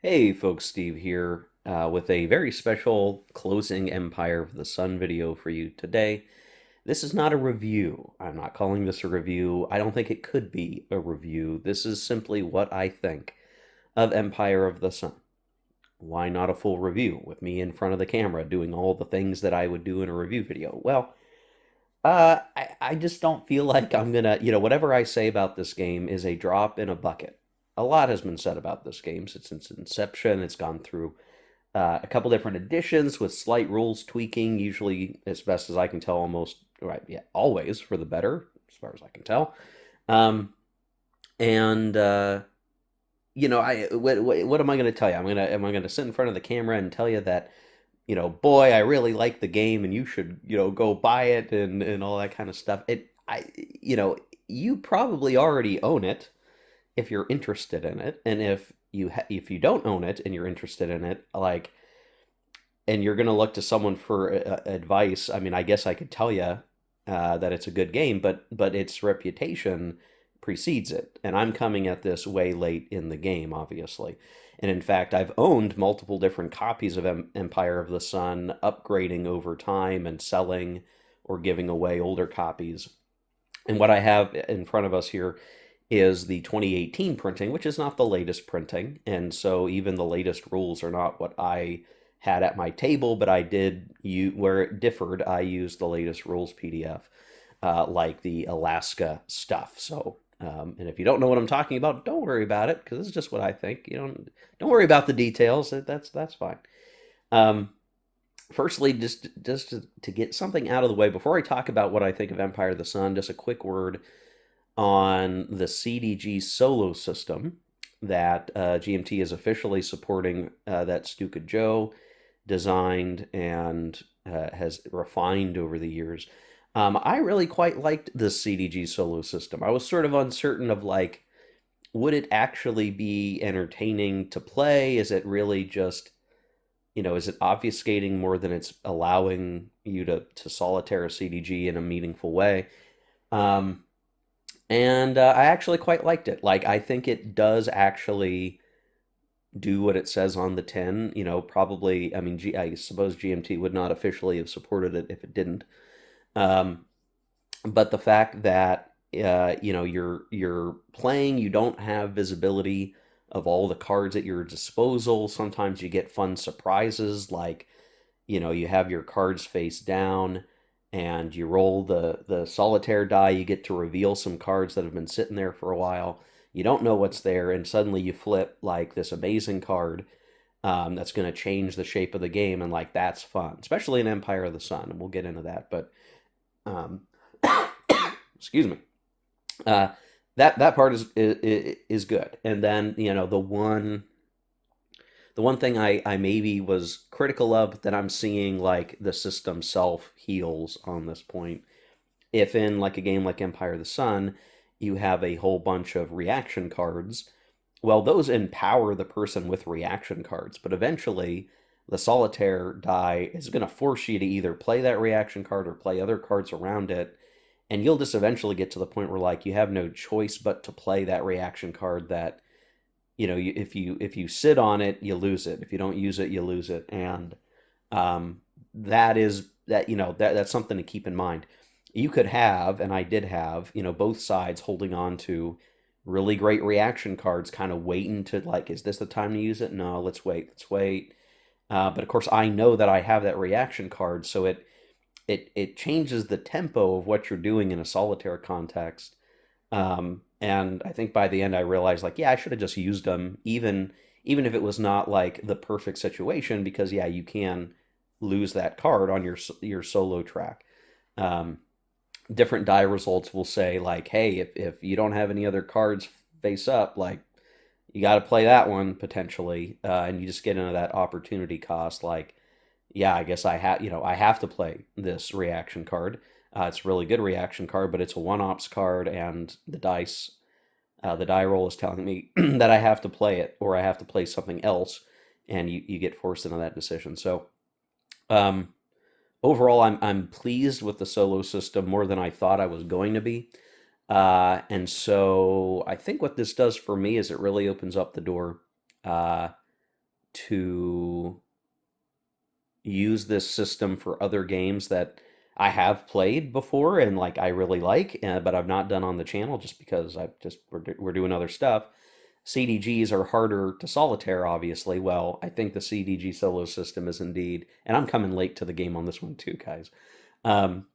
Hey folks, Steve here with a very special closing Empire of the Sun video for you today. This is not a review. I'm not calling this a review. I don't think it could be a review. This is simply what I think of Empire of the Sun. Why not a full review with me in front of the camera doing all the things that I would do in a review video? Well, I just don't feel like I'm gonna, whatever I say about this game is a drop in a bucket. A lot has been said about this game since its inception. It's gone through a couple different editions with slight rules tweaking, usually, as best as I can tell, almost, right, yeah, always for the better, as far as I can tell. Um, and what am I going to tell you? Am I gonna sit in front of the camera and tell you that, boy, I really like the game and you should, go buy it and all that kind of stuff. You know, you probably already own it if you're interested in it, and if you don't own it and you're interested in it, like, and you're gonna look to someone for advice, I mean, I guess I could tell you that it's a good game, but its reputation precedes it, and I'm coming at this way late in the game, obviously. And in fact, I've owned multiple different copies of Empire of the Sun, upgrading over time and selling or giving away older copies. And what I have in front of us here is the 2018 printing, which is not the latest printing. And so even the latest rules are not what I had at my table, but I did, where it differed, I used the latest rules PDF, like the Alaska stuff. So, and if you don't know what I'm talking about, don't worry about it, because this is just what I think. Don't worry about the details. That's fine. Um, Firstly, just to get something out of the way before I talk about what I think of Empire of the Sun, just a quick word on the CDG solo system that GMT is officially supporting, that Stuka Joe designed and has refined over the years. I really quite liked the CDG solo system. I was sort of uncertain of, like, would it actually be entertaining to play? Is it really just, is it obfuscating more than it's allowing you to solitaire a CDG in a meaningful way? Um, and I actually quite liked it. Like, I think it does actually do what it says on the tin. Probably, I mean, I suppose GMT would not officially have supported it if it didn't. Um, but the fact that you're playing, you don't have visibility of all the cards at your disposal. Sometimes you get fun surprises, like, you have your cards face down and you roll the solitaire die, you get to reveal some cards that have been sitting there for a while. You don't know what's there, and suddenly you flip like this amazing card, that's going to change the shape of the game, and like that's fun, especially in Empire of the Sun. And we'll get into that, but um, excuse me. Uh, that part is good. And then, the one thing I maybe was critical of, that I'm seeing, like, the system self heals on this point. If in, like, a game like Empire of the Sun, you have a whole bunch of reaction cards, well, those empower the person with reaction cards, but eventually the solitaire die is going to force you to either play that reaction card or play other cards around it, and you'll just eventually get to the point where, like, you have no choice but to play that reaction card that, if you sit on it, you lose it. If you don't use it, you lose it. And that is that you know that that's something to keep in mind. You could have, and I did have, both sides holding on to really great reaction cards, kind of waiting to, like, is this the time to use it? No, let's wait. But of course, I know that I have that reaction card, so it changes the tempo of what you're doing in a solitaire context. And I think by the end I realized, like, yeah, I should have just used them, even if it was not like the perfect situation, because yeah, you can lose that card on your solo track. Um, Different die results will say, like, hey, if you don't have any other cards face up, like, you got to play that one potentially, and you just get into that opportunity cost. Like, yeah, I guess I have to play this reaction card. It's a really good reaction card, but it's a one ops card, and the die roll is telling me that I have to play it, or I have to play something else, and you get forced into that decision. So, um, overall, I'm pleased with the solo system more than I thought I was going to be. And so I think what this does for me is it really opens up the door. Uh, to use this system for other games that I have played before and like I really like, but I've not done on the channel just because we're doing other stuff. CDGs are harder to solitaire, obviously. Well, I think the CDG solo system is indeed, and I'm coming late to the game on this one too, guys. Um,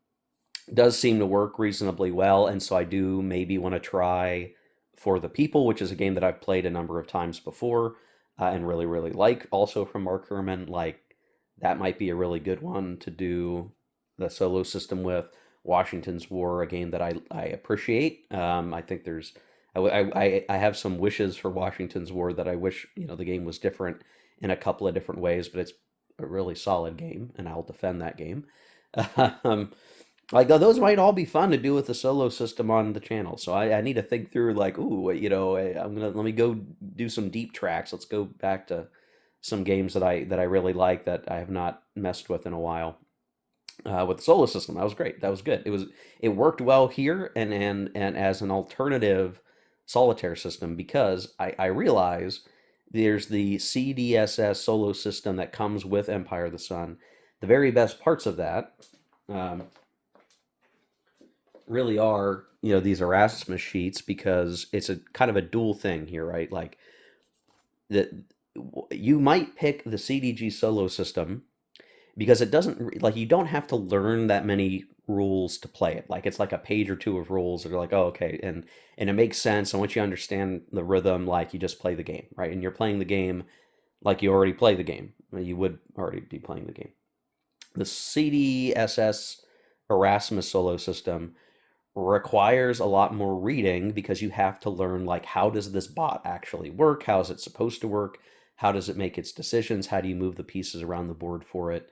does seem to work reasonably well, and so I do maybe want to try For the People, which is a game that I've played a number of times before and really, really like. Also from Mark Herman, like that might be a really good one to do the solo system with. Washington's War, a game that I appreciate. I think there's I have some wishes for Washington's War that I wish the game was different in a couple of different ways, but it's a really solid game, and I'll defend that game. um, like those might all be fun to do with the solo system on the channel. So I need to think through like, ooh, I'm gonna let me go do some deep tracks. Let's go back to some games that I really like that I have not messed with in a while. With the solo system, that was great. That was good. It worked well here and as an alternative solitaire system because I realize there's the CDSS solo system that comes with Empire of the Sun. The very best parts of that. Um, really are these Erasmus sheets because it's a kind of a dual thing here, right? Like that you might pick the CDG solo system because it doesn't like you don't have to learn that many rules to play it. Like it's like a page or two of rules that are like, oh, okay, and it makes sense. And once you understand the rhythm, like you just play the game, right? And you're playing the game like you already play the game. You would already be playing the game. The CDSS Erasmus solo system requires a lot more reading because you have to learn like how does this bot actually work? How is it supposed to work? How does it make its decisions? How do you move the pieces around the board for it?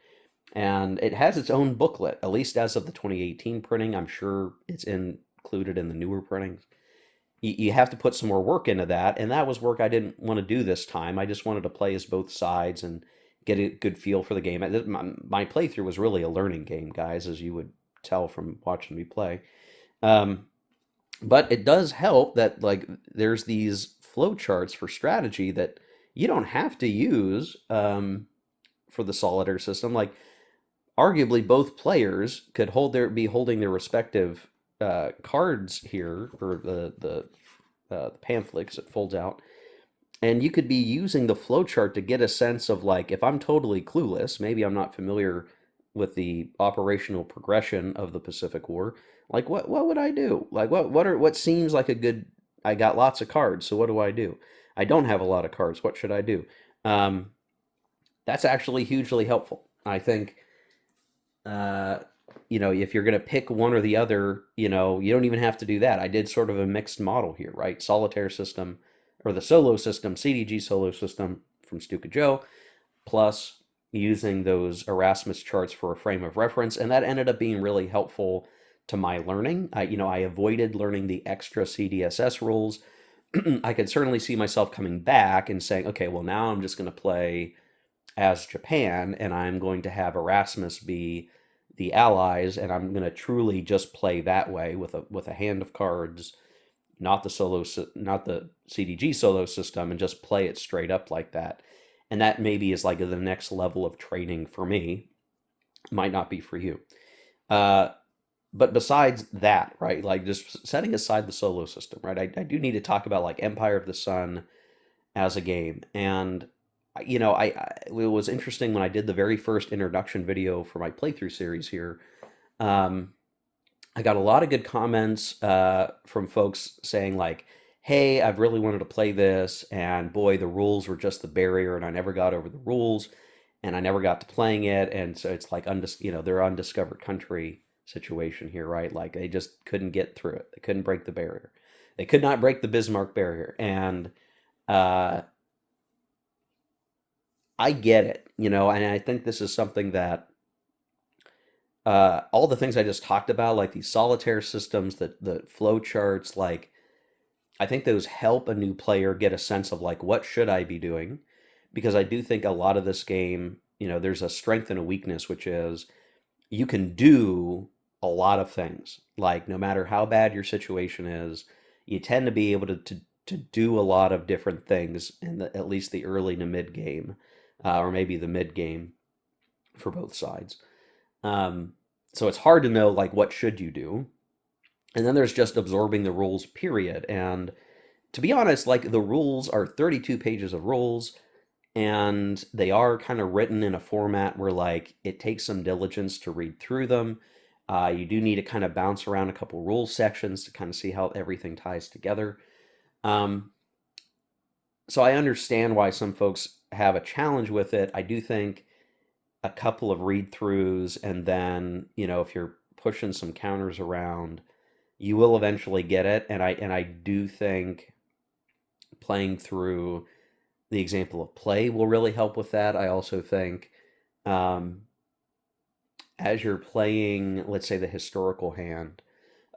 And it has its own booklet, at least as of the 2018 printing. I'm sure it's included in the newer printings. You have to put some more work into that, and that was work I didn't want to do this time. I just wanted to play as both sides and get a good feel for the game. My playthrough was really a learning game, guys, as you would tell from watching me play. Um, but it does help that like there's these flowcharts for strategy that you don't have to use for the solitaire system. Like arguably both players could be holding their respective cards here or the pamphlets it folds out, and you could be using the flowchart to get a sense of like if I'm totally clueless, maybe I'm not familiar with the operational progression of the Pacific War. Like what would I do? Like what seems like a good I got lots of cards, so what do I do? I don't have a lot of cards. What should I do? Um, that's actually hugely helpful. I think uh, if you're going to pick one or the other, you don't even have to do that. I did sort of a mixed model here, right? Solitaire system or the solo system, CDG solo system from Stuka Joe, plus using those Erasmus charts for a frame of reference. And that ended up being really helpful to my learning. I avoided learning the extra CDSS rules. I could certainly see myself coming back and saying, okay, well, now I'm just going to play as Japan, and I'm going to have Erasmus be the allies, and I'm going to truly just play that way with a hand of cards, not the CDG solo system, and just play it straight up like that. And that maybe is like the next level of training for me. Might not be for you. Uh, but besides that, right, like just setting aside the solo system, right, I do need to talk about like Empire of the Sun as a game. And it was interesting when I did the very first introduction video for my playthrough series here. Um, I got a lot of good comments from folks saying like, "Hey, I've really wanted to play this, and boy, the rules were just the barrier, and I never got over the rules, and I never got to playing it, and so it's like they're undiscovered country situation here, right? Like they just couldn't get through it. They couldn't break the barrier. They could not break the Bismarck barrier, and uh, I get it, and I think this is something that all the things I just talked about, like these solitaire systems, the flow charts, like I think those help a new player get a sense of like what should I be doing, because I do think a lot of this game, there's a strength and a weakness, which is you can do a lot of things. Like no matter how bad your situation is, you tend to be able to do a lot of different things in at least the early to mid game. or maybe the mid game for both sides. Um, so it's hard to know like what should you do. And then there's just absorbing the rules, period. And to be honest, like the rules are 32 pages of rules, and they are kind of written in a format where like it takes some diligence to read through them. You do need to kind of bounce around a couple rule sections to kind of see how everything ties together. Um, so I understand why some folks have a challenge with it. I do think a couple of read throughs, and then if you're pushing some counters around, you will eventually get it. And I do think playing through the example of play will really help with that. I also think um, as you're playing, let's say, the historical hand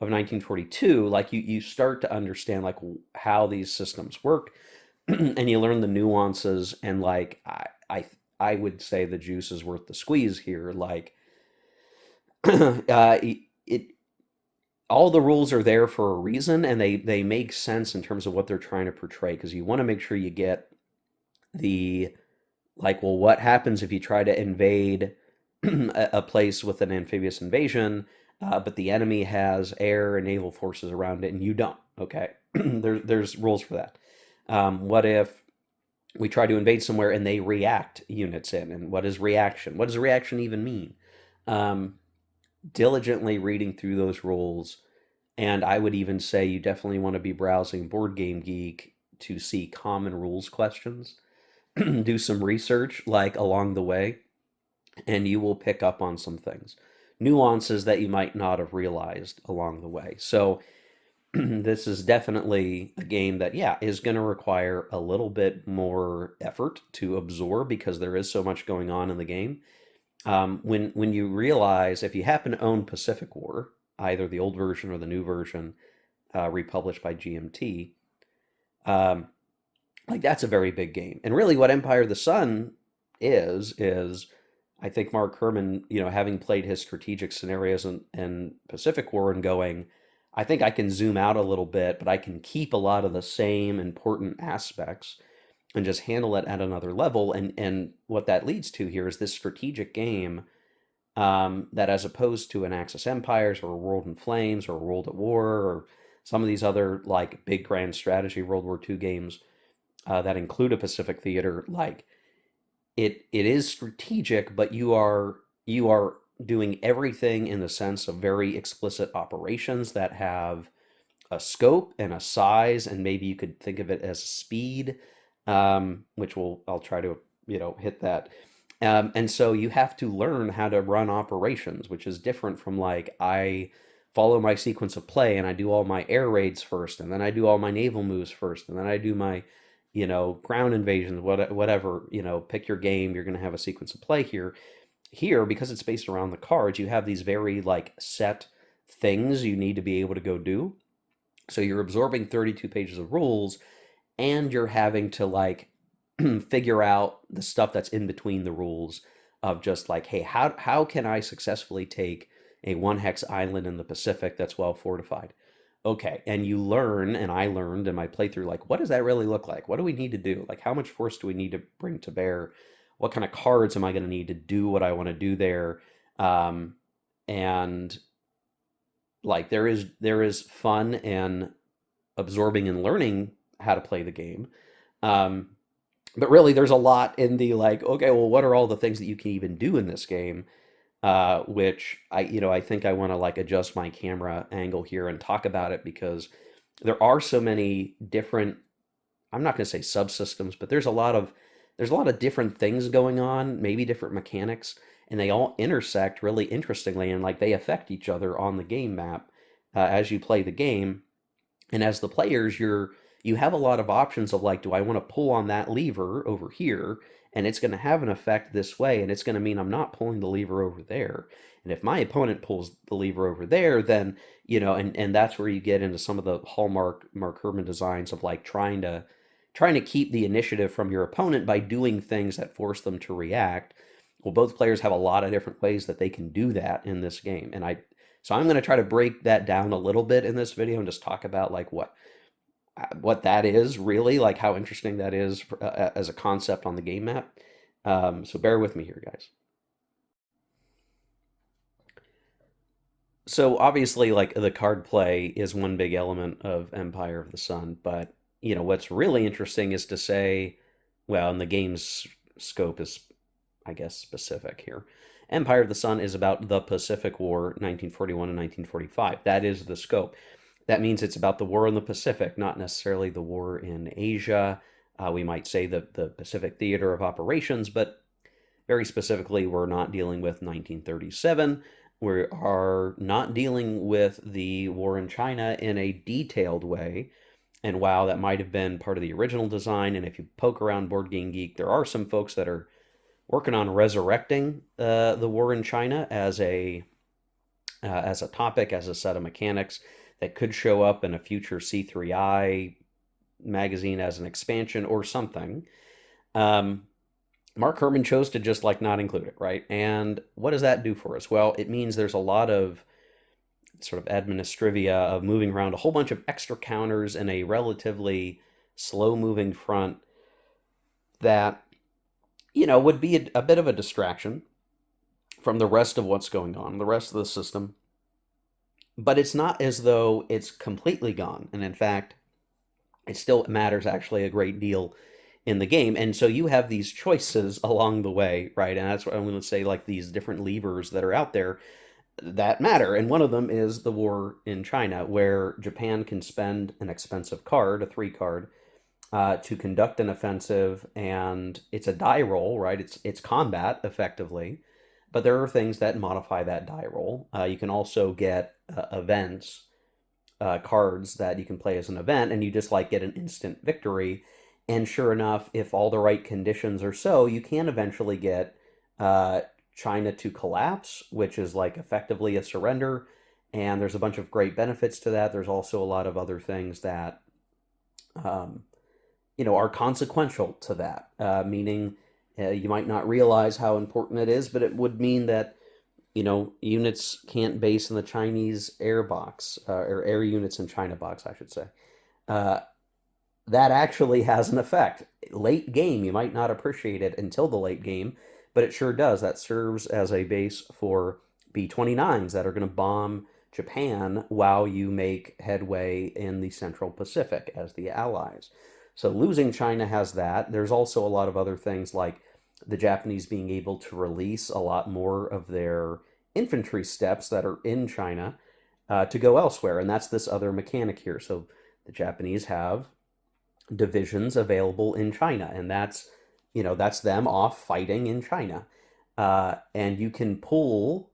of 1942, like you start to understand like how these systems work, and you learn the nuances. And like I would say the juice is worth the squeeze here. Like it all the rules are there for a reason, and they make sense in terms of what they're trying to portray, because you want to make sure you get the like, well, what happens if you try to invade a place with an amphibious invasion, but the enemy has air and naval forces around it and you don't? Okay, there's rules for that. What if we try to invade somewhere and they react units in? And what is reaction? What does reaction even mean? Um, Diligently reading through those rules, and I would even say you definitely want to be browsing Board Game Geek to see common rules questions. Do some research like along the way, and you will pick up on some things, nuances that you might not have realized along the way. So this is definitely a game that, yeah, is going to require a little bit more effort to absorb, because there is so much going on in the game. When you realize, if you happen to own Pacific War, either the old version or the new version, republished by GMT, um, like that's a very big game. And really, what Empire of the Sun is I think Mark Herman, having played his strategic scenarios in Pacific War and going, I think I can zoom out a little bit, but I can keep a lot of the same important aspects and just handle it at another level. And what that leads to here is this strategic game, that, as opposed to an Axis Empires or a World in Flames or a World at War or some of these other like big grand strategy World War II games that include a Pacific theater, like it is strategic, but you are doing everything in the sense of very explicit operations that have a scope and a size, and maybe you could think of it as speed, which I'll try to hit that. And so you have to learn how to run operations, which is different from like I follow my sequence of play and I do all my air raids first, and then I do all my naval moves first, and then I do my ground invasions, whatever, pick your game. You're going to have a sequence of play here. Here, because it's based around the cards, you have these very like set things you need to be able to go do. So you're absorbing 32 pages of rules, and you're having to like figure out the stuff that's in between the rules, of just like, hey, how can I successfully take a one hex island in the Pacific that's well fortified? Okay, and you learn, and I learned in my playthrough, like, what does that really look like? What do we need to do? Like, how much force do we need to bring to bear? What kind of cards am I going to need to do what I want to do there? Um, and like, there is fun and absorbing and learning how to play the game. Um, but really, there's a lot in the like, okay, well, what are all the things that you can even do in this game? Which I think I want to like adjust my camera angle here and talk about it, because there are so many different, I'm not going to say subsystems, but there's a lot of different things going on, maybe different mechanics, and they all intersect really interestingly, and like they affect each other on the game map as you play the game. And as the players, you have a lot of options of like, do I want to pull on that lever over here? And it's going to have an effect this way, and it's going to mean I'm not pulling the lever over there. And if my opponent pulls the lever over there, then and that's where you get into some of the hallmark Mark Herman designs of like trying to keep the initiative from your opponent by doing things that force them to react. Well, both players have a lot of different ways that they can do that in this game, and so I'm going to try to break that down a little bit in this video and just talk about like what that is really, like how interesting that is as a concept on the game map. So bear with me here, guys. So obviously, like the card play is one big element of Empire of the Sun, but what's really interesting is to say, well, and the game's scope is, I guess, specific here. Empire of the Sun is about the Pacific War, 1941 and 1945. That is the scope. That means it's about the war in the Pacific, not necessarily the war in Asia. We might say the Pacific Theater of Operations, but very specifically, we're not dealing with 1937. We are not dealing with the war in China in a detailed way. And while that might have been part of the original design, and if you poke around Board Game Geek, there are some folks that are working on resurrecting the war in China as a topic, as a set of mechanics that could show up in a future C3I magazine as an expansion or something. Mark Herman chose to just like not include it, right? And what does that do for us? Well, it means there's a lot of sort of administrivia of moving around a whole bunch of extra counters in a relatively slow moving front that, would be a bit of a distraction from the rest of what's going on, the rest of the system. But it's not as though it's completely gone. And in fact, it still matters actually a great deal in the game. And so you have these choices along the way, right? And that's what I'm going to say, like these different levers that are out there that matter. And one of them is the war in China, where Japan can spend an expensive card, a 3 card, to conduct an offensive, and it's a die roll, right? It's combat effectively, but there are things that modify that die roll. You can also get events, cards that you can play as an event, and you just like get an instant victory. And sure enough, if all the right conditions are so, you can eventually get uh, China to collapse, which is like effectively a surrender. And there's a bunch of great benefits to that. There's also a lot of other things that um, are consequential to that, meaning you might not realize how important it is, but it would mean that, units can't base in the Chinese air box, or air units in China box, I should say. Uh, that actually has an effect. Late game, you might not appreciate it until the late game, but it sure does. That serves as a base for B-29s that are going to bomb Japan while you make headway in the Central Pacific as the Allies. So losing China has that. There's also a lot of other things like the Japanese being able to release a lot more of their infantry steps that are in China to go elsewhere. And that's this other mechanic here. So the Japanese have divisions available in China, and that's them off fighting in China. And you can pull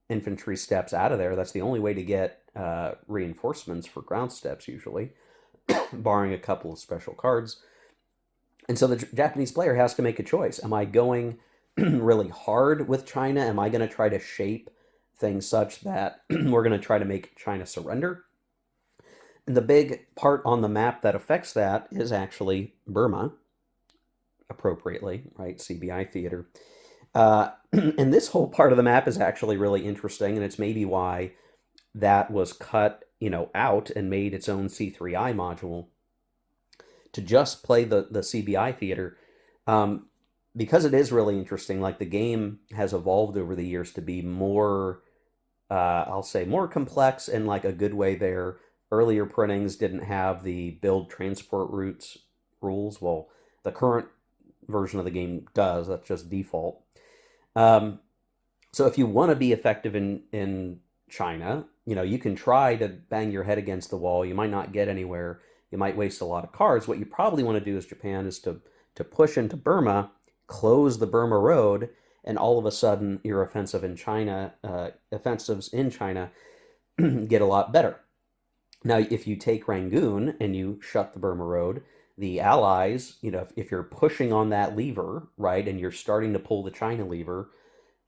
infantry steps out of there. That's the only way to get reinforcements for ground steps usually, barring a couple of special cards. And so the Japanese player has to make a choice. Am I going really hard with China? Am I going to try to shape things such that we're going to try to make China surrender? And the big part on the map that affects that is actually Burma, appropriately, right? CBI theater. And this whole part of the map is actually really interesting, and it's maybe why that was cut, out and made its own C3I module to just play the CBI theater. Um, because it is really interesting, like the game has evolved over the years to be more, I'll say, more complex in like a good way there. Earlier printings didn't have the build transport routes rules. Well, the current version of the game does. That's just default. Um, so if you want to be effective in China, you can try to bang your head against the wall. You might not get anywhere. You might waste a lot of cards. What you probably want to do as Japan is to push into Burma, close the Burma road, and all of a sudden your offensives in China get a lot better. Now, if you take Rangoon and you shut the Burma road, the Allies, if you're pushing on that lever, right, and you're starting to pull the China lever,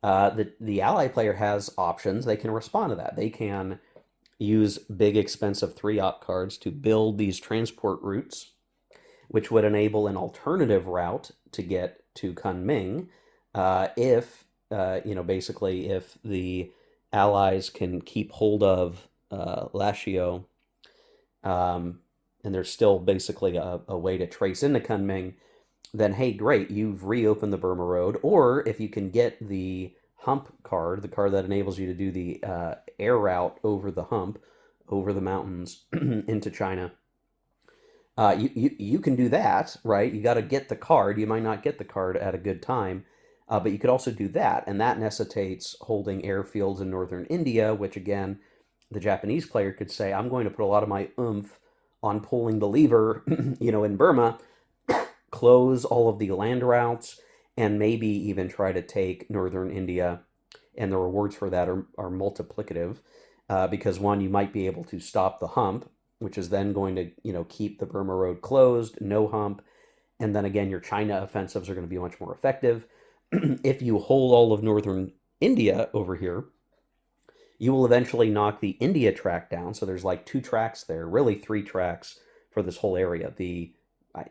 the ally player has options. They can respond to that. They can use big, expensive 3-op cards to build these transport routes, which would enable an alternative route to get to Kunming basically if the allies can keep hold of Lashio, and there's still basically a way to trace into Kunming, then hey, great, you've reopened the Burma Road. Or if you can get the hump card, the card that enables you to do the air route over the hump, over the mountains into China, you can do that, right? You got to get the card. You might not get the card at a good time, but you could also do that, and that necessitates holding airfields in northern India, which again, the Japanese player could say, "I'm going to put a lot of my oomph on pulling the lever, in Burma, close all of the land routes, and maybe even try to take northern India." And the rewards for that are multiplicative, because one, you might be able to stop the hump, which is then going to keep the Burma Road closed, no hump, and then again your China offensives are going to be much more effective. If you hold all of northern India over here, you will eventually knock the India track down. So there's like two tracks there, really three tracks for this whole area. The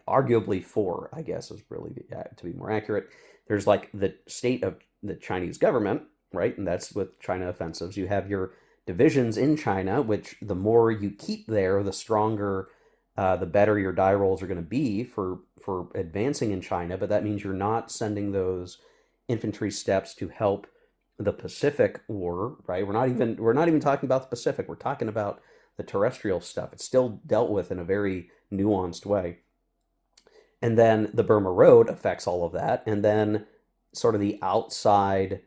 arguably four, I guess, is really to be more accurate. There's like the state of the Chinese government, right? And that's with China offensives. You have your divisions in China, which the more you keep there, the stronger, the better your die rolls are going to be for advancing in China. But that means you're not sending those infantry steps to help the Pacific War, right? We're not even talking about the Pacific. We're talking about the terrestrial stuff. It's still dealt with in a very nuanced way. And then the Burma Road affects all of that. And then sort of the outside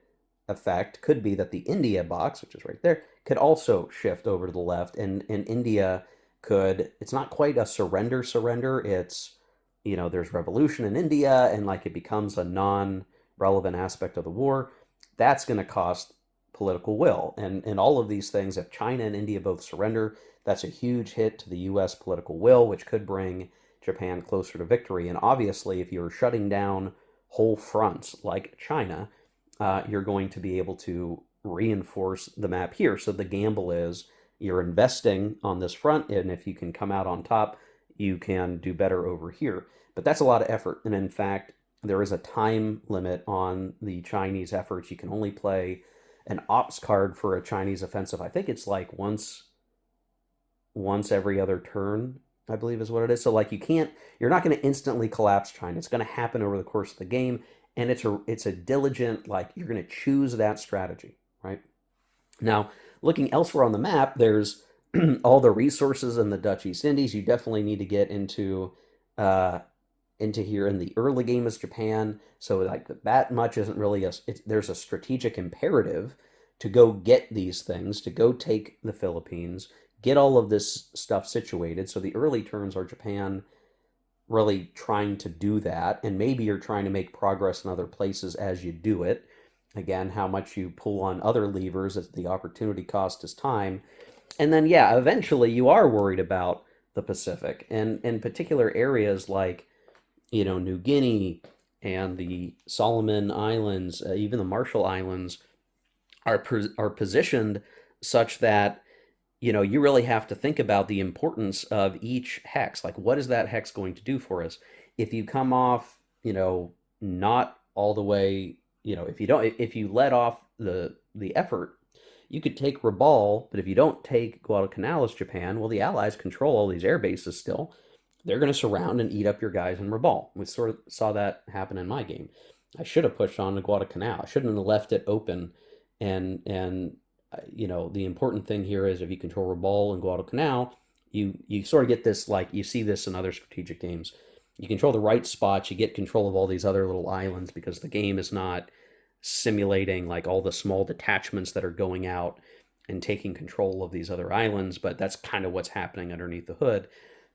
effect could be that the India box, which is right there, could also shift over to the left. And India could, it's not quite a surrender. It's, there's revolution in India and like it becomes a non-relevant aspect of the war. That's going to cost political will. And all of these things, if China and India both surrender, that's a huge hit to the US political will, which could bring Japan closer to victory. And obviously, if you're shutting down whole fronts like China, you're going to be able to reinforce the map here. So the gamble is you're investing on this front, and if you can come out on top, you can do better over here. But that's a lot of effort. And in fact, there is a time limit on the Chinese efforts. You can only play an ops card for a Chinese offensive. I think it's like once every other turn, I believe is what it is. So like you're not going to instantly collapse China. It's going to happen over the course of the game, and it's a diligent, like you're going to choose that strategy, right? Now, looking elsewhere on the map, there's all the resources in the Dutch East Indies. You definitely need to get into here in the early game as Japan. So like that much isn't really there's a strategic imperative to go get these things, to go take the Philippines, get all of this stuff situated. So the early turns are Japan really trying to do that, and maybe you're trying to make progress in other places as you do it. Again, how much you pull on other levers as the opportunity cost is time. And then, yeah, eventually you are worried about the Pacific and in particular areas like, New Guinea and the Solomon Islands, even the Marshall Islands are positioned such that you really have to think about the importance of each hex. Like, what is that hex going to do for us? If you come off, not all the way, if you let off the effort, you could take Rabaul, but if you don't take Guadalcanal as Japan, well, the Allies control all these air bases still. They're going to surround and eat up your guys in Rabaul. We sort of saw that happen in my game. I should have pushed on to Guadalcanal. I shouldn't have left it open. And the important thing here is if you control Rabaul and Guadalcanal, you sort of get this, like you see this in other strategic games. You control the right spots, you get control of all these other little islands because the game is not simulating like all the small detachments that are going out and taking control of these other islands, but that's kind of what's happening underneath the hood.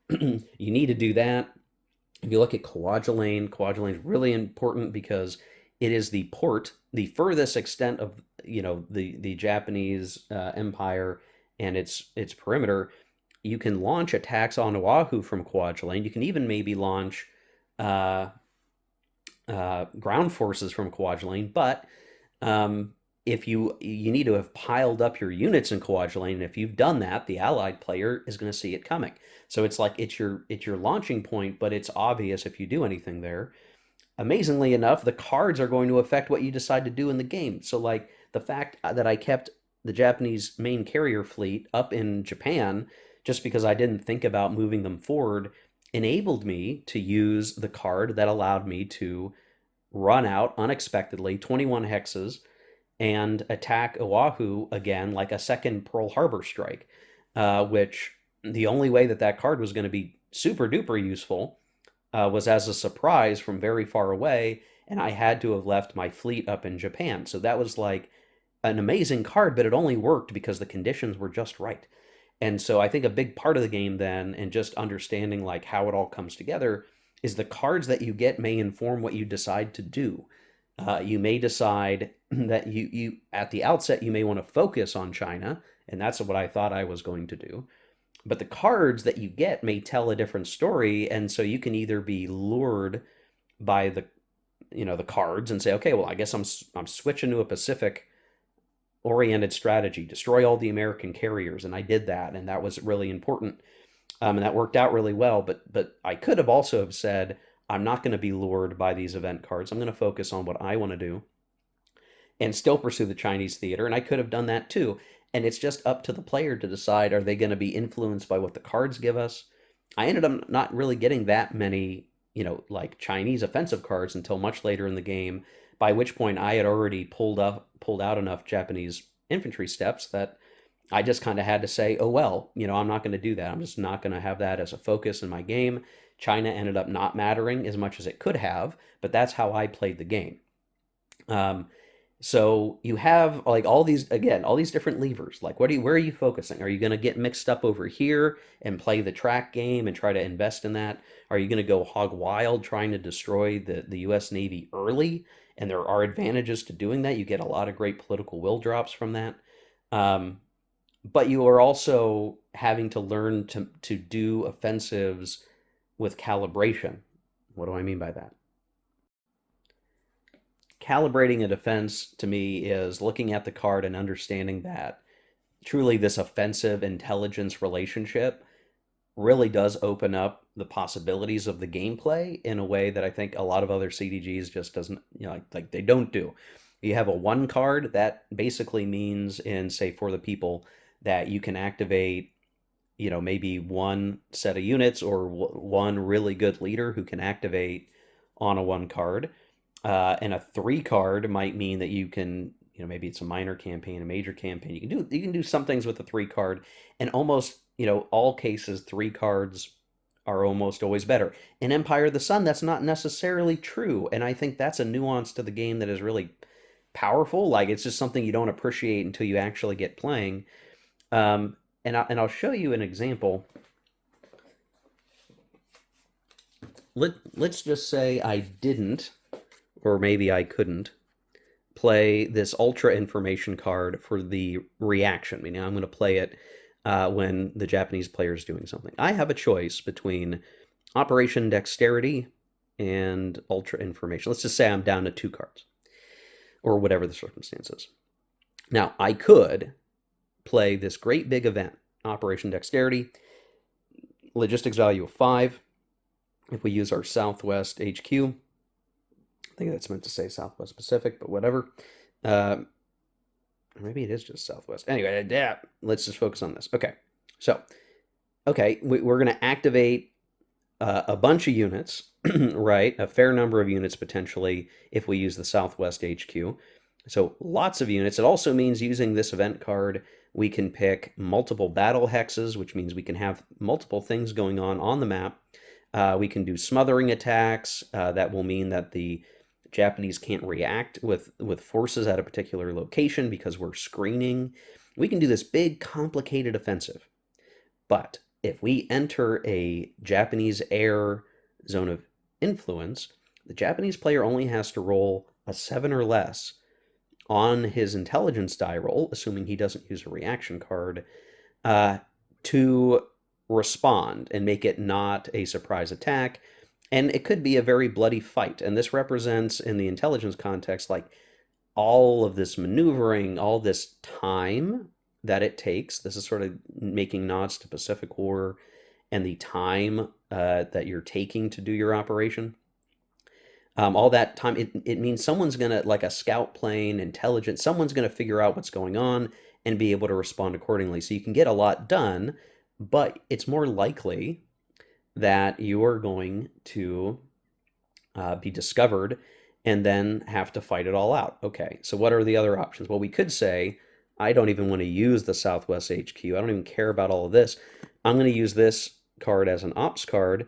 You need to do that. If you look at Kwajalein, Kwajalein is really important because it is the port, the furthest extent of the Japanese empire and its perimeter. You can launch attacks on Oahu from Kwajalein. You can even maybe launch ground forces from Kwajalein, but if you need to have piled up your units in Kwajalein, and if you've done that, the allied player is going to see it coming. So it's like it's your launching point, but it's obvious if you do anything there. Amazingly enough, the cards are going to affect what you decide to do in the game. So like the fact that I kept the Japanese main carrier fleet up in Japan just because I didn't think about moving them forward enabled me to use the card that allowed me to run out unexpectedly 21 hexes and attack Oahu again like a second Pearl Harbor strike, which the only way that that card was going to be super duper useful was as a surprise from very far away, and I had to have left my fleet up in Japan. So that was like an amazing card, but it only worked because the conditions were just right. And so I think a big part of the game then, and just understanding like how it all comes together, is the cards that you get may inform what you decide to do. You may decide that you at the outset you may want to focus on China, and that's what I thought I was going to do. But the cards that you get may tell a different story, and so you can either be lured by the cards and say, okay, well, I guess I'm switching to a Pacific oriented strategy, destroy all the American carriers, and I did that, and that was really important, and that worked out really well. But I could have also have said, I'm not going to be lured by these event cards. I'm going to focus on what I want to do and still pursue the Chinese theater, and I could have done that too. And it's just up to the player to decide, are they going to be influenced by what the cards give us? I ended up not really getting that many, like Chinese offensive cards until much later in the game, by which point I had already pulled out enough Japanese infantry steps that I just kind of had to say, oh well, I'm not going to do that. I'm just not going to have that as a focus in my game. China ended up not mattering as much as it could have, but that's how I played the game. Um, so you have like all these different levers. Like where are you focusing? Are you going to get mixed up over here and play the track game and try to invest in that? Are you going to go hog wild trying to destroy the US Navy early? And there are advantages to doing that. You get a lot of great political will drops from that. Um, but you are also having to learn to do offensives with calibration. What do I mean by that? Calibrating a defense to me is looking at the card and understanding that truly this offensive intelligence relationship really does open up the possibilities of the gameplay in a way that I think a lot of other CDGs just doesn't, like they don't do. You have a one card that basically means in, say, For the People, that you can activate, maybe one set of units or one really good leader who can activate on a one card. And a three card might mean that you can, maybe it's a minor campaign, a major campaign. You can do some things with a three card, and almost, all cases, three cards are almost always better. In Empire of the Sun, that's not necessarily true, and I think that's a nuance to the game that is really powerful. Like it's just something you don't appreciate until you actually get playing. And I'll show you an example. Let's just say I didn't, or maybe I couldn't, play this ultra information card for the reaction, meaning I'm going to play it when the Japanese player is doing something. I have a choice between Operation Dexterity and Ultra Information. Let's just say I'm down to two cards, or whatever the circumstances. Now, I could play this great big event, Operation Dexterity, logistics value of 5. If we use our Southwest HQ, I think that's meant to say Southwest Pacific, but whatever. Maybe it is just Southwest. Anyway, yeah, let's just focus on this. Okay, so, we're going to activate a bunch of units, right? A fair number of units potentially if we use the Southwest HQ. So lots of units. It also means using this event card, we can pick multiple battle hexes, which means we can have multiple things going on the map. We can do smothering attacks. That will mean that the Japanese can't react with forces at a particular location because we're screening. We can do this big, complicated offensive. But if we enter a Japanese air zone of influence, the Japanese player only has to roll a 7 or less on his intelligence die roll, assuming he doesn't use a reaction card, to respond and make it not a surprise attack. And it could be a very bloody fight. And this represents, in the intelligence context, like all of this maneuvering, all this time that it takes. This is sort of making nods to Pacific War and the time that you're taking to do your operation. All that time, it means someone's going to, like a scout plane, intelligence, someone's going to figure out what's going on and be able to respond accordingly. So you can get a lot done, but it's more likely that you are going to be discovered and then have to fight it all out. Okay, so what are the other options? Well, we could say, I don't even want to use the Southwest HQ. I don't even care about all of this. I'm going to use this card as an ops card.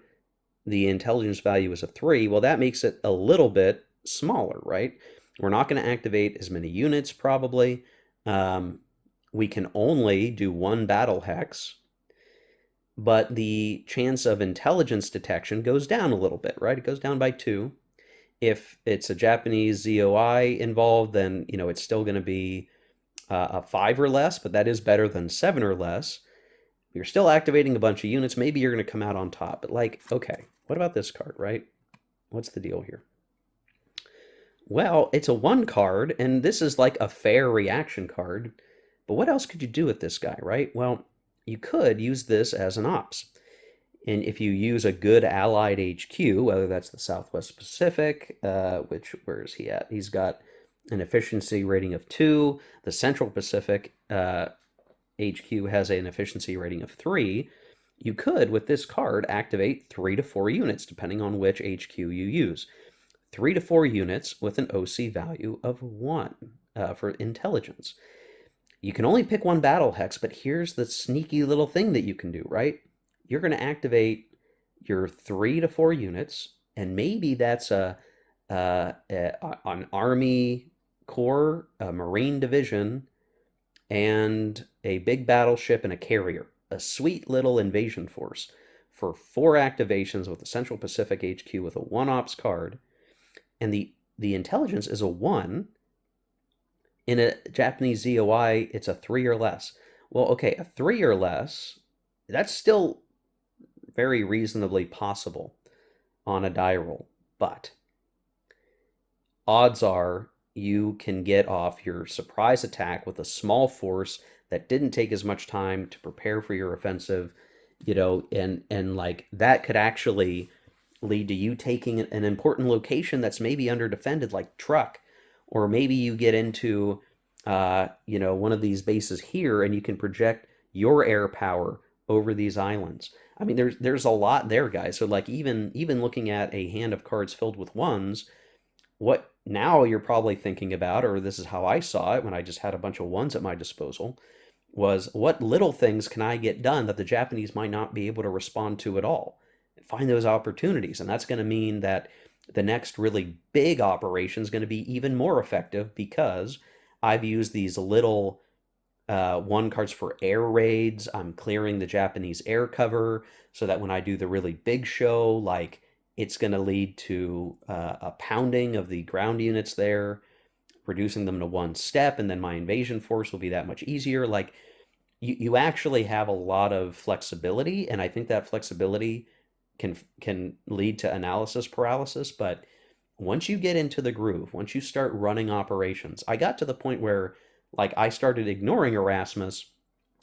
The intelligence value is a 3. Well, that makes it a little bit smaller, right? We're not going to activate as many units, probably. We can only do 1 battle hex, but the chance of intelligence detection goes down a little bit, right? It goes down by 2. If it's a Japanese ZOI involved, then it's still going to be a 5 or less, but that is better than 7 or less. You're still activating a bunch of units. Maybe you're going to come out on top. But okay, what about this card, right? What's the deal here? Well, it's a 1 card, and this is like a fair reaction card. But what else could you do with this guy, right? Well, you could use this as an ops. And if you use a good allied HQ, whether that's the Southwest Pacific, where is he at? He's got an efficiency rating of 2. The Central Pacific HQ has an efficiency rating of 3. You could, with this card, activate 3 to 4 units, depending on which HQ you use. 3 to 4 units with an OC value of 1 for intelligence. You can only pick 1 battle hex, but here's the sneaky little thing that you can do, right? You're going to activate your 3 to 4 units, and maybe that's an Army Corps, a Marine Division, and a big battleship and a carrier. A sweet little invasion force for 4 activations with the Central Pacific HQ with a 1 ops card. And the intelligence is a 1. In a Japanese ZOI, it's a 3 or less. Well, okay, a 3 or less, that's still very reasonably possible on a die roll, but odds are you can get off your surprise attack with a small force that didn't take as much time to prepare for your offensive, and like that could actually lead to you taking an important location that's maybe under defended, like Truk, or maybe you get into one of these bases here and you can project your air power over these islands. I mean, there's a lot there, guys. So like even looking at a hand of cards filled with 1s, what now you're probably thinking about, or this is how I saw it when I just had a bunch of 1s at my disposal, was what little things can I get done that the Japanese might not be able to respond to at all? Find those opportunities, and that's going to mean that the next really big operation is going to be even more effective because I've used these little 1 cards for air raids. I'm clearing the Japanese air cover so that when I do the really big show, like it's going to lead to a pounding of the ground units there, reducing them to 1 step, and then my invasion force will be that much easier. Like you actually have a lot of flexibility, and I think that flexibility can lead to analysis paralysis. But once you get into the groove, once you start running operations, I got to the point where like I started ignoring Erasmus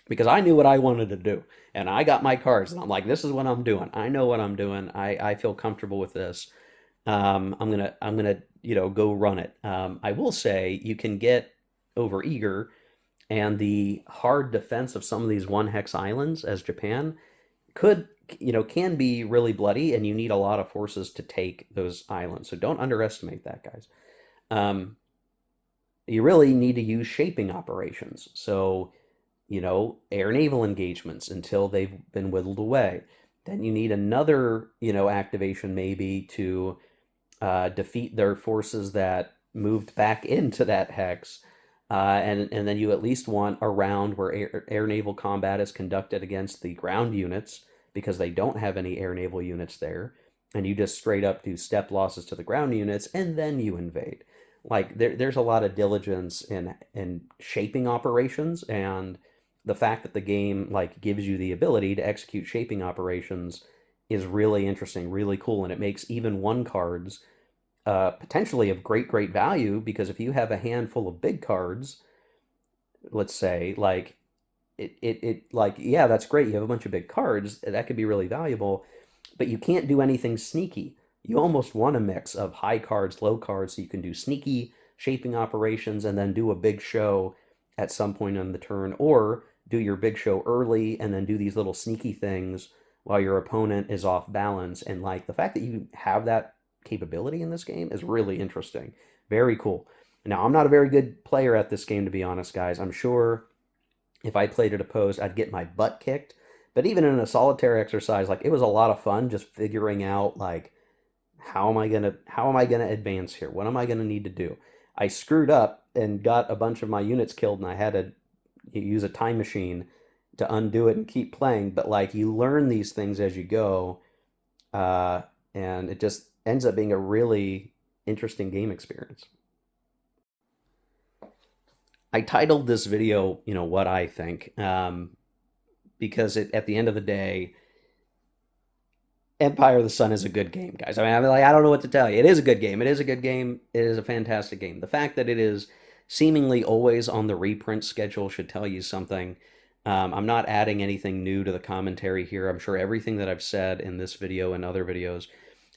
because I knew what I wanted to do. And I got my cards and I'm like, this is what I'm doing. I know what I'm doing. I feel comfortable with this. I'm gonna go run it. I will say you can get over eager, and the hard defense of some of these 1 hex islands as Japan could can be really bloody, and you need a lot of forces to take those islands. So don't underestimate that, guys. Um, you really need to use shaping operations. So, air naval engagements until they've been whittled away. Then you need another, activation maybe to defeat their forces that moved back into that hex. And then you at least want a round where air naval combat is conducted against the ground units because they don't have any air naval units there. And you just straight up do step losses to the ground units and then you invade. Like there's a lot of diligence in shaping operations, and the fact that the game like gives you the ability to execute shaping operations is really interesting, really cool, and it makes even 1 cards potentially of great value, because if you have a handful of big cards, let's say, like it like, yeah, that's great. You have a bunch of big cards that could be really valuable, but you can't do anything sneaky. You almost want a mix of high cards, low cards, so you can do sneaky shaping operations and then do a big show at some point on the turn, or do your big show early and then do these little sneaky things while your opponent is off balance. And like the fact that you have that capability in this game is really interesting. Very cool. Now, I'm not a very good player at this game, to be honest, guys. I'm sure if I played it opposed, I'd get my butt kicked. But even in a solitaire exercise, like it was a lot of fun just figuring out like how am I gonna advance here? What am I gonna need to do? I screwed up and got a bunch of my units killed, and I had to use a time machine to undo it and keep playing. But like you learn these things as you go, uh, and it just ends up being a really interesting game experience. I titled this video, what I think, because at the end of the day, Empire of the Sun is a good game, guys. I mean, like, I don't know what to tell you. It is a good game. It is a good game. It is a fantastic game. The fact that it is seemingly always on the reprint schedule should tell you something. I'm not adding anything new to the commentary here. I'm sure everything that I've said in this video and other videos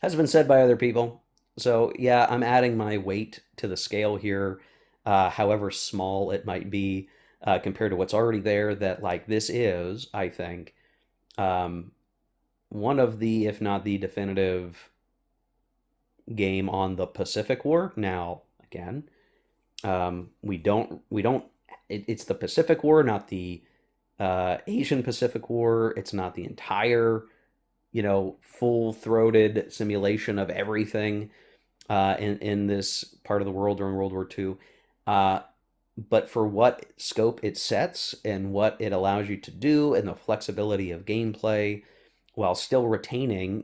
has been said by other people. So, yeah, I'm adding my weight to the scale here, however small it might be compared to what's already there. That, like, this is, I think, um, one of the, if not the definitive game on the Pacific War. Now, again, we don't. It's the Pacific War, not the Asian Pacific War. It's not the entire, full-throated simulation of everything in this part of the world during World War II. Uh, but for what scope it sets and what it allows you to do and the flexibility of gameplay while still retaining,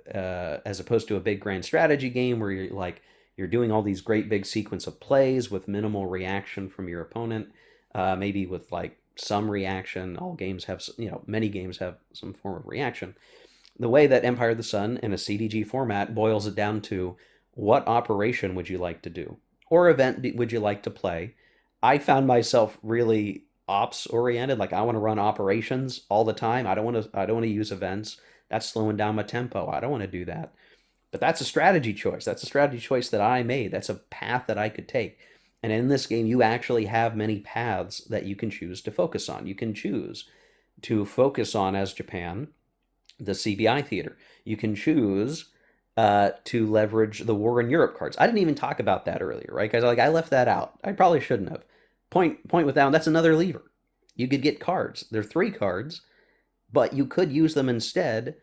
as opposed to a big grand strategy game where you're doing all these great big sequence of plays with minimal reaction from your opponent, maybe with like some reaction. All games have, many games have some form of reaction. The way that Empire of the Sun in a CDG format boils it down to what operation would you like to do or event would you like to play? I found myself really ops oriented. Like I want to run operations all the time. I don't want to use events. That's slowing down my tempo. I don't want to do that. But that's a strategy choice. That's a strategy choice that I made. That's a path that I could take. And in this game, you actually have many paths that you can choose to focus on. You can choose to focus on, as Japan, the CBI theater. You can choose to leverage the War in Europe cards. I didn't even talk about that earlier, right? Guys, like I left that out. I probably shouldn't have. Point with that one. That's another lever. You could get cards. They're 3 cards, but you could use them instead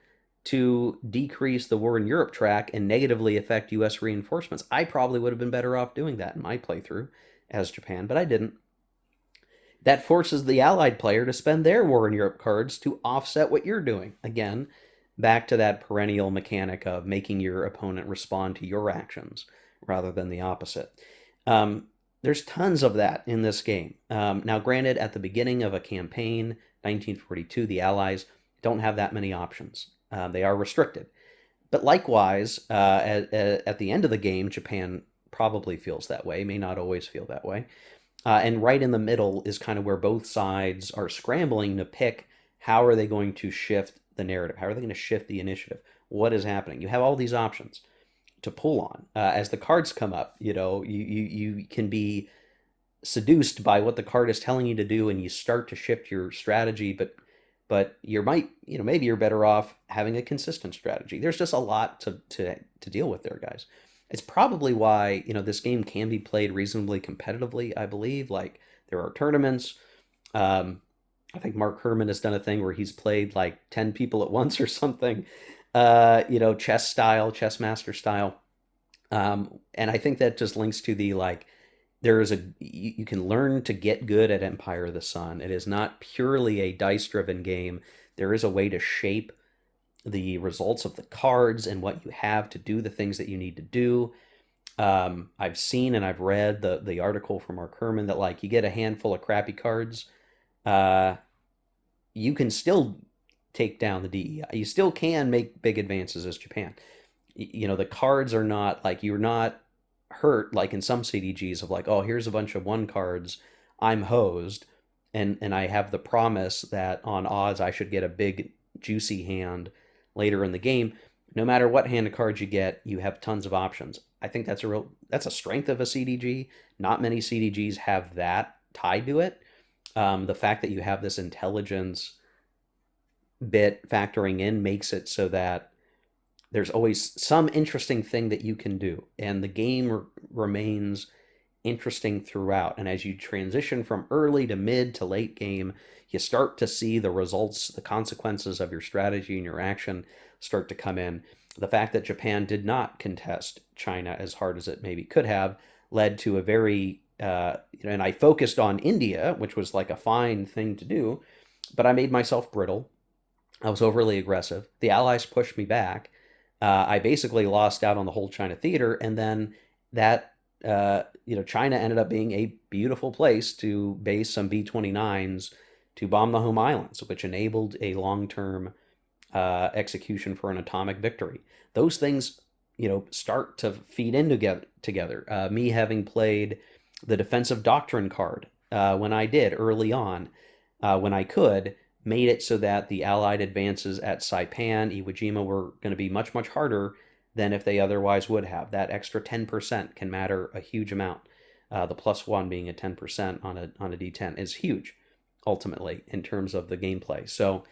to decrease the War in Europe track and negatively affect U.S. reinforcements. I probably would have been better off doing that in my playthrough as Japan, but I didn't. That forces the Allied player to spend their War in Europe cards to offset what you're doing. Again, back to that perennial mechanic of making your opponent respond to your actions rather than the opposite. There's tons of that in this game. Now, granted, at the beginning of a campaign, 1942, the Allies don't have that many options. They are restricted. But likewise, at the end of the game, Japan probably feels that way, may not always feel that way. And right in the middle is kind of where both sides are scrambling to pick how are they going to shift the narrative? How are they going to shift the initiative? What is happening? You have all these options to pull on. As the cards come up, you can be seduced by what the card is telling you to do, and you start to shift your strategy. But maybe you're better off having a consistent strategy. There's just a lot to deal with there, guys. It's probably why this game can be played reasonably competitively. I believe like there are tournaments. I think Mark Herman has done a thing where he's played like 10 people at once or something. Chess style, chess master style. And I think that just links to the like you can learn to get good at Empire of the Sun. It is not purely a dice-driven game. There is a way to shape the results of the cards and what you have to do the things that you need to do. I've seen and I've read the article from Mark Herman that like you get a handful of crappy cards, uh, you can still take down the DEI. You still can make big advances as Japan. The cards are not like you're not hurt like in some CDGs of like, oh, here's a bunch of 1 cards, I'm hosed, and I have the promise that on odds I should get a big juicy hand later in the game. No matter what hand of cards you get, you have tons of options. I think that's a strength of a CDG. Not many CDGs have that tied to it. The fact that you have this intelligence bit factoring in makes it so that there's always some interesting thing that you can do, and the game remains interesting throughout. And as you transition from early to mid to late game, you start to see the results, the consequences of your strategy and your action start to come in. The fact that Japan did not contest China as hard as it maybe could have led to a very, and I focused on India, which was like a fine thing to do, but I made myself brittle. I was overly aggressive. The Allies pushed me back. I basically lost out on the whole China theater, and then that China ended up being a beautiful place to base some B-29s to bomb the home islands, which enabled a long-term execution for an atomic victory. Those things, start to feed in together. Me having played the defensive doctrine card when I did early on, when I could, made it so that the Allied advances at Saipan, Iwo Jima were going to be much, much harder than if they otherwise would have. That extra 10% can matter a huge amount. The +1 being a 10% on a D10 is huge, ultimately, in terms of the gameplay. So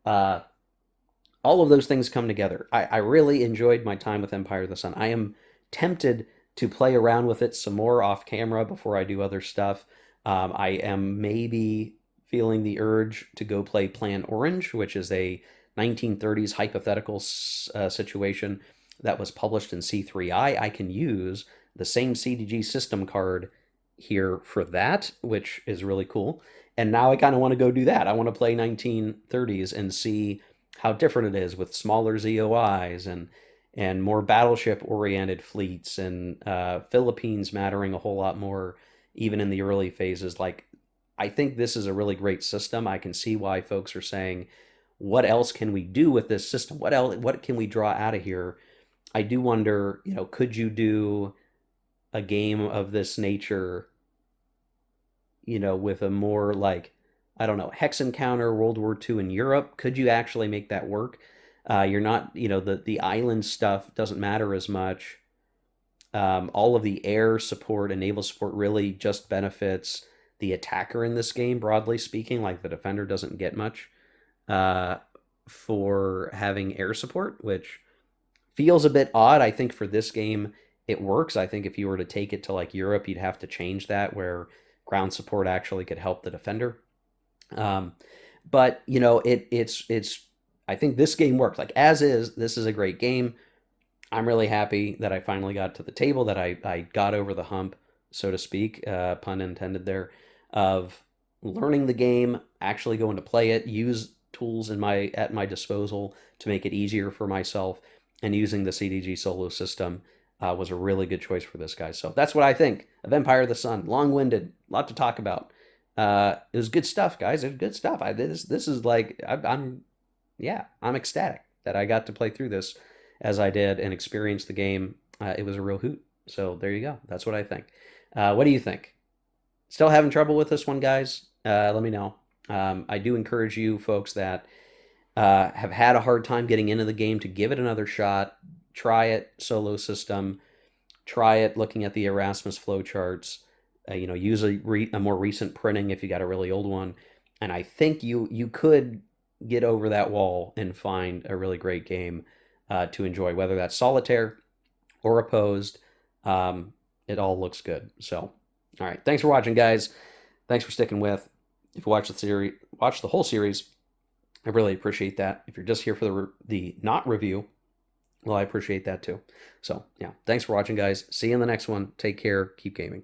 all of those things come together. I really enjoyed my time with Empire of the Sun. I am tempted to play around with it some more off camera before I do other stuff. I am maybe feeling the urge to go play Plan Orange, which is a 1930s hypothetical situation that was published in C3I. I can use the same CDG system card here for that, which is really cool. And now I kind of want to go do that. I want to play 1930s and see how different it is with smaller ZOIs and more battleship-oriented fleets, and Philippines mattering a whole lot more, even in the early phases. Like, I think this is a really great system. I can see why folks are saying, what else can we do with this system? What can we draw out of here? I do wonder, could you do a game of this nature, with a more like, I don't know, Hex Encounter World War II in Europe? Could you actually make that work? You're not, the island stuff doesn't matter as much. All of the air support and naval support really just benefits the attacker in this game, broadly speaking. Like, the defender doesn't get much for having air support, which feels a bit odd. I think for this game, it works. I think if you were to take it to like Europe, you'd have to change that, where ground support actually could help the defender. But it's. I think this game works. Like, as is, this is a great game. I'm really happy that I finally got to the table, that I got over the hump, so to speak, pun intended there, of learning the game, actually going to play it, use tools at my disposal to make it easier for myself, and using the CDG solo system was a really good choice for this guy. So that's what I think of Empire of the Sun. Long-winded, a lot to talk about. It was good stuff, guys. It was good stuff. This is like, I'm ecstatic that I got to play through this as I did and experience the game. It was a real hoot. So there you go. That's what I think. What do you think? Still having trouble with this one, guys? Let me know. I do encourage you folks that have had a hard time getting into the game to give it another shot. Try it solo system. Try it looking at the Erasmus flowcharts. Use a more recent printing if you got a really old one. And I think you could get over that wall and find a really great game to enjoy, whether that's solitaire or opposed. It all looks good. So, all right. Thanks for watching, guys. Thanks for sticking with. If you watch the whole series, I really appreciate that. If you're just here for the not review, well, I appreciate that too. So, yeah. Thanks for watching, guys. See you in the next one. Take care. Keep gaming.